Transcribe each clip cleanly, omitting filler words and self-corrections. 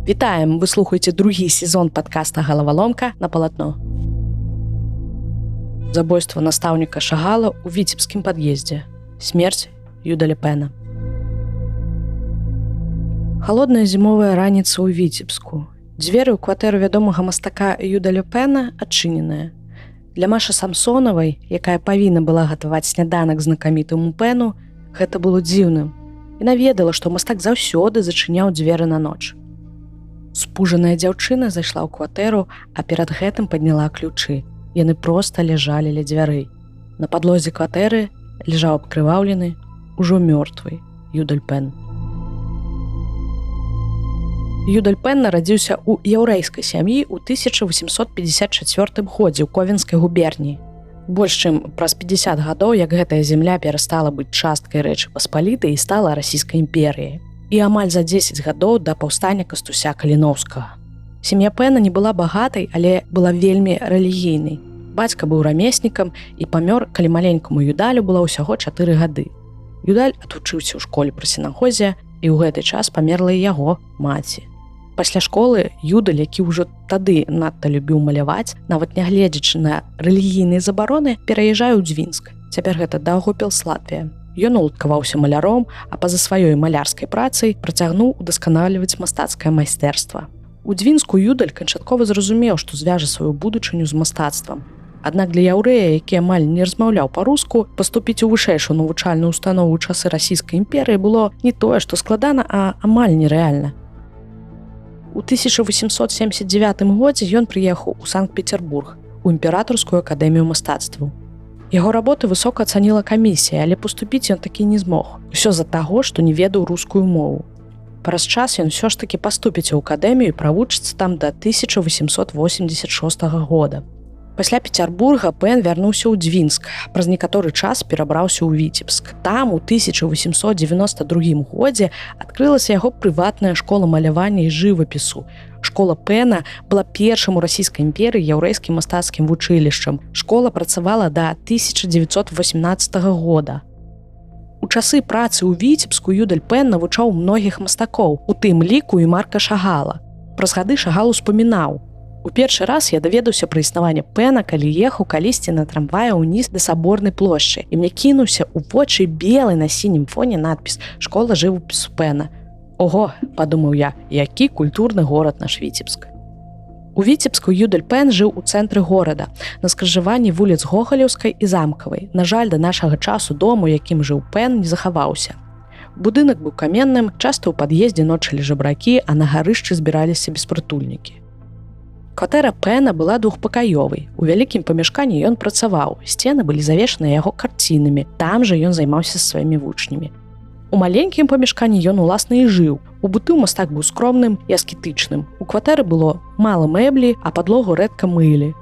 Вітаем, вы слухаеце другі сезон падкаста «Галаваломка» на палатно. Забойство настаўніка Шагала ў віцебскім пад'ездзе. Смерць Юдаля Пэна. Халодная зімовая раніца ў Віцебску. Дзверы ў кватэру вядомага мастака Юдаля Пэна адчыненыя. Для Машы Самсонавай, якая павінна была гатаваць сняданак знакамітаму Пэну, гэта было дзіўным. Яна ведала, што мастак заўсёды зачыняў дзверы на ноч. Спужаная дзяўчына зайшла ў кватэру, а перад гэтым падняла ключы. Яны проста ляжалі ля дзвярэй. На падлозе кватэры ляжаў абкрываўлены, ужо мёртвы Юдаль Пэн. Юдаль Пэн нарадзіўся ў яўрэйскай сям'і ў 1854 годзе ў Ковенскай губерніі. Больш чым праз 50 гадоў, як гэтая зямля перастала быць часткай Рэчы Паспалітай і стала расійскай імперіяй. І амаль за 10 гадоў да паўстання Кастуся Каліноўскага. Сям'я Пэна не была багатай, але была вельмі рэлігійнай. Бацька быў рамеснікам і памёр, калі маленькаму Юдалю было ўсяго 4 гады. Юдаль адвучыўся ў школе пры сінагозе, і ў гэты час памерла і яго маці. Пасля школы Юдаль, які ўжо тады надта любіў маляваць, нават нягледзячы на рэлігійныя забароны, пераязджае ў Дзвінск. Цяпер гэта Даўгупілс, Латвія. Ён уладкаваўся маляром, а па-за сваёй малярскай працай працягнуў удасканаліваць мастацкае майстэрства. У Дзвінску Юдаль канчаткова зразумеў, што звяжа сваю будучыню з мастацтвам. Аднак для яўрэя, які амаль не размаўляў па-руску, паступіць у вышэйшую навучальную установу ў часы расійскай імперыі было не тое, што складана, а амаль нерэальна. У 1879 годзе ён прыехаў у Санкт-Петербург, у імператарскую акадэмію мастацтваў. Яго работы высока ацаніла камісія, але паступіць ён такі не змог. Усё з-за таго, што не ведаў рускую мову. Праз час ён усё ж такі паступіць у акадэмію і правучыцца там да 1886 года. Пасля Петербурга Пэн вярнуўся ў Дзвінск, праз некаторы час перабраўся ў Віцебск. Там у 1892 годзе адкрылася яго прыватная школа малявання і жывапісу. Школа Пэна была першым у расійскай імперыі яўрэйскім мастацкім вучылішчам. Школа працавала да 1918 года. У часы працы ў Віцебску Юдаль Пэн навучаў многіх мастакоў, у тым ліку і Марка Шагала. Праз гады Шагал успамінаў: «У першы раз я даведаўся пра існаванне Пэна, калі ехаў калісьці на трамвае ўніз да Саборнай плошчы, і мне кінуўся ў вочы белы на сінім фоне надпіс «Школа жывапісу Пэна». Ого, падумаў я, які культурны горад наш Віцебск. У Віцебску Юдаль Пэн жыў у цэнтры горада, на скрыжаванні вуліц Гогалеўскай і Замкавай. На жаль, да нашага часу дом, у якім жыў Пэн, не захаваўся. Будынак быў каменным, часта ў пад'ездзе ночылі жабракі, а на гарышчы збіраліся беспрытульнікі. Кватэра Пэна была двухпакаёвай. У вялікім памяшканні ён працаваў. Сцены былі завешаны яго карцінамі. Там жа ён займаўся са сваімі вучнямі. У маленькім памяшканні ён уласна і жыў. У быту мастак быў скромным і аскетычным. У кватэры было мала мэблі, а падлогу рэдка мылі.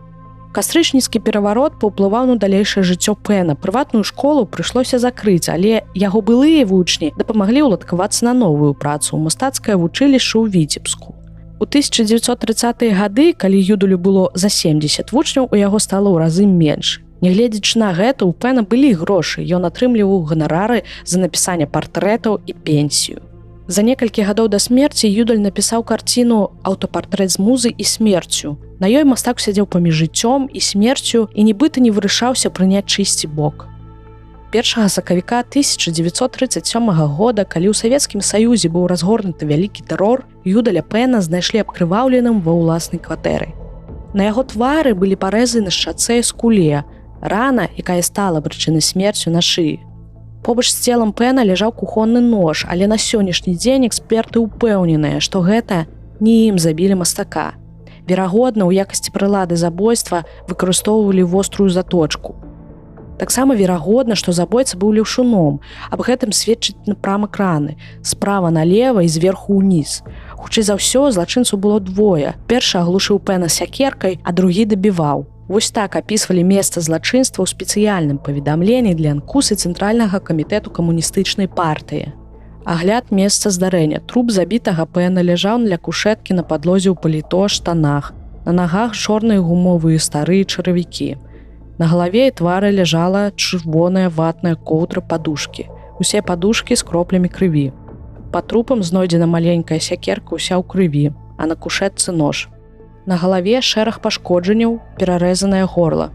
Кастрычніцкі пераварот паўплываў на далейшае жыццё Пэна. Прыватную школу прыйшлося закрыць, але яго былыя вучні дапамаглі ўладкавацца на новую працу ў мастацкае вучылішча ў Віцебску. У 1930-е гады, калі Юдалю было за 70 вучняў, у яго стала ў разы менш. Нягледзячы на гэта, у Пэна былі грошы, ён атрымліваў ганарары за напісанне партрэтаў і пенсію. За некалькі гадоў да смерці Юдаль напісаў карціну «Аўтапартрэт з музай і смерцю». На ёй мастак сядзеў паміж жыццём і смерцю і нібыта не вырашаўся прыняць чыйсьці бок. 1 сакавіка 1937 года, калі ў Савецкім Саюзе быў разгорнуты вялікі тэрор, Юдаля Пэна знайшлі абкрываўленым ва ўласнай кватэры. На яго твары былі парэзы на шчацэ і скуле, рана, якая стала прычынай смерцю на шыі. Побач з целам Пэна ляжаў кухонны нож, але на сённяшні дзень эксперты ўпэўненыя, што гэта не ім забілі мастака. Верагодна, у якасці прылады забойства выкарыстоўвалі вострую заточку. Таксама верагодна, што забойца быў леўшуном. Аб гэтым сведчыць напрамак раны, справа налева і зверху ўніз. Хутчэй за ўсё, злачынцу было двое. Першы аглушыў Пэна сякеркай, а другі дабіваў. Вось так апісвалі месца злачынства ў спецыяльным паведамленні для НКУС і Цэнтральнага камітэту камуністычнай партыі. Агляд месца здарэння. Труп забітага Пэна ляжаў ля кушэткі на падлозе ў паліто, штанах. На нагах чорныя гумовыя старыя чаравікі. На галаве і твары ляжала чырвоная ватная коўдра падушкі. Усе падушкі з кроплямі крыві. Па трупам знойдзена маленькая сякерка ўся ў крыві. а на кушетцы нож. На галаве шэраг пашкоджанняў, перарэзанае горла.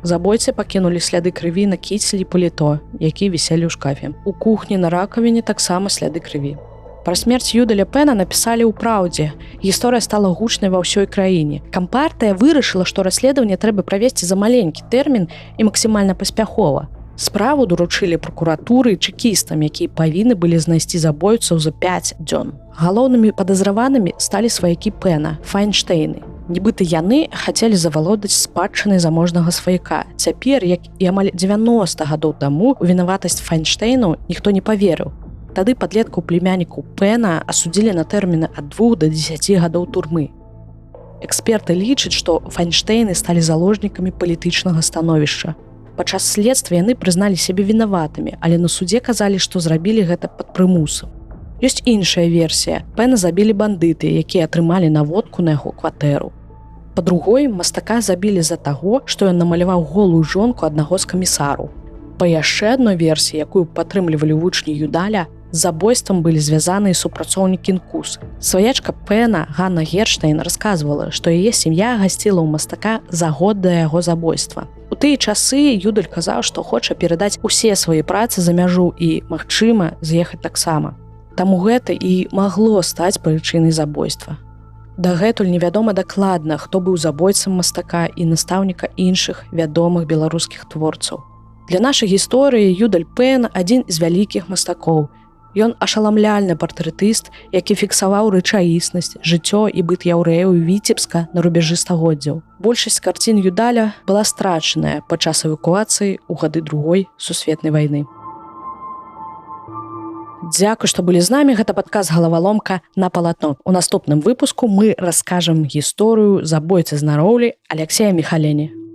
Забойцы пакінулі сляды крыві на кіцелі паліто, які віселі ў шкафе. У кухні на ракавіне таксама сляды крыві. Пра смерць Юдаля Пэна напісалі ў «Праўдзе». Гісторыя стала гучнай ва ўсёй краіне. Кампартыя вырашыла, што расследаванне трэба правесці за маленькі тэрмін і максімальна паспяхова. Справу даручылі пракуратуры і чэкістам, якія павінны былі знайсці забойцаў за 5 дзён. Галоўнымі падазраванымі сталі сваякі Пэна, Файнштейны. Нібыта яны хацелі завалодаць спадчынай заможнага сваяка. Цяпер, як і амаль 90 гадоў таму, у вінаватасць Файнштейну ніхто не паверыў. Тады падлеткаў племяннікаў Пэна асудзілі на тэрміны ад 2 до 10 гадоў турмы. Эксперты лічаць, што Файнштейны сталі заложнікамі палітычнага становішча. Падчас следства яны прызналі сябе вінаватымі, але на судзе казалі, што зрабілі гэта пад прымусам. Ёсць іншая версія. Пэна забілі бандыты, якія атрымалі наводку на яго кватэру. Па-другой, мастака забілі з-за таго, што ён намаляваў голую жонку аднаго з камісараў. Па яшчэ адной версіі, якую падтрымлівалі вучні Юдаля, з забойствам былі звязаны супрацоўнікі НКУС. Сваячка Пэна, Ганна Герштейн, расказвала, што яе сям'я гасціла ў мастака за год да яго забойства. У тыя часы Юдаль казаў, што хоча перадаць усе свае працы за мяжу і, магчыма, з'ехаць таксама. Таму гэта і магло стаць прычынай забойства. Дагэтуль невядома дакладна, хто быў забойцам мастака і настаўніка іншых вядомых беларускіх творцаў. Для нашай гісторыі Юдаль Пэн адзін з вялікіх мастакоў. Ён ашаламляльны партрэтыст, які фіксаваў рэчаіснасць, жыццё і быт яўрэяў Віцебска на рубяжы стагоддзяў. Большасць карцін Юдаля была страчаная падчас эвакуацыі ў гады Другой сусветнай вайны. Дзякуй, што былі з намі. Гэта падкаст «Галаваломка на палатно». У наступным выпуску мы раскажам гісторыю забойцы з Нароўлі Аляксея Міхалені.